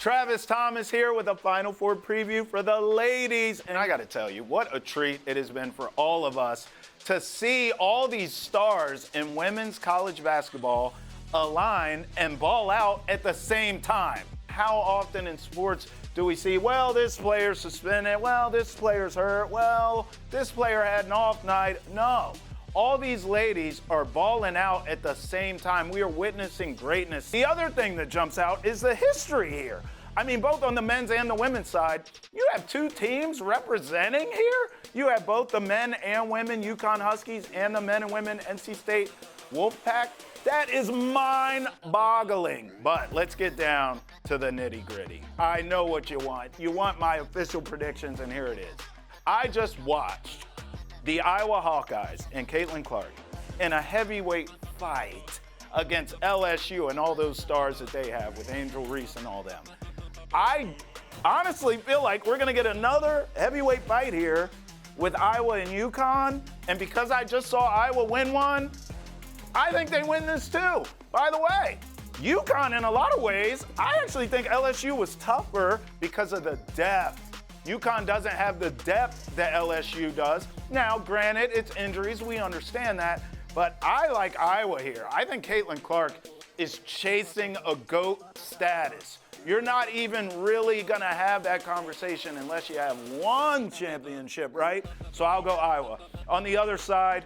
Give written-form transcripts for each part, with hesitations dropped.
Travis Thomas here with a Final Four preview for the ladies. And I got to tell you, what a treat it has been for all of us to see all these stars in women's college basketball align and ball out at the same time. How often in sports do we see, well, this player's suspended, well, this player's hurt, well, this player had an off night? No. All these ladies are balling out at the same time. We are witnessing greatness. The other thing that jumps out is the history here. I mean, both on the men's and the women's side, you have two teams representing here. You have both the men and women UConn Huskies and the men and women NC State Wolfpack. That is mind-boggling. But let's get down to the nitty-gritty. I know what you want. You want my official predictions, and here it is. I just watched the Iowa Hawkeyes and Caitlin Clark in a heavyweight fight against LSU and all those stars that they have with Angel Reese and all them. I honestly feel like we're going to get another heavyweight fight here with Iowa and UConn. And because I just saw Iowa win one, I think they win this too. By the way, UConn in a lot of ways, I actually think LSU was tougher because of the depth. UConn doesn't have the depth that LSU does. Now, granted, it's injuries. We understand that. But I like Iowa here. I think Caitlin Clark is chasing a GOAT status. You're not even really going to have that conversation unless you have one championship, right? So I'll go Iowa. On the other side,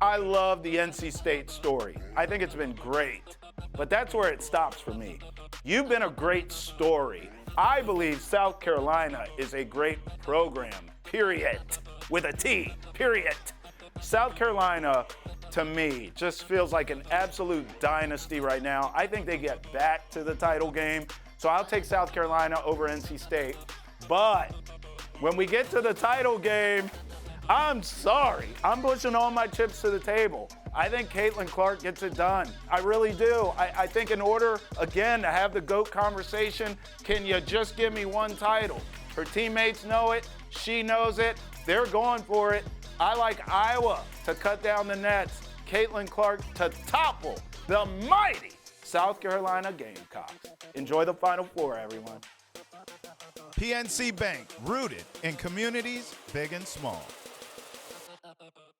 I love the NC State story. I think it's been great. But that's where it stops for me. You've been a great story. I believe South Carolina is a great program, period, with a T, period. South Carolina, to me, just feels like an absolute dynasty right now. I think they get back to the title game, so I'll take South Carolina over NC State. But when we get to the title game, I'm sorry. I'm pushing all my chips to the table. I think Caitlin Clark gets it done. I really do. I think in order, again, to have the GOAT conversation, can you just give me one title? Her teammates know it. She knows it. They're going for it. I like Iowa to cut down the nets. Caitlin Clark to topple the mighty South Carolina Gamecocks. Enjoy the Final Four, everyone. PNC Bank, rooted in communities big and small.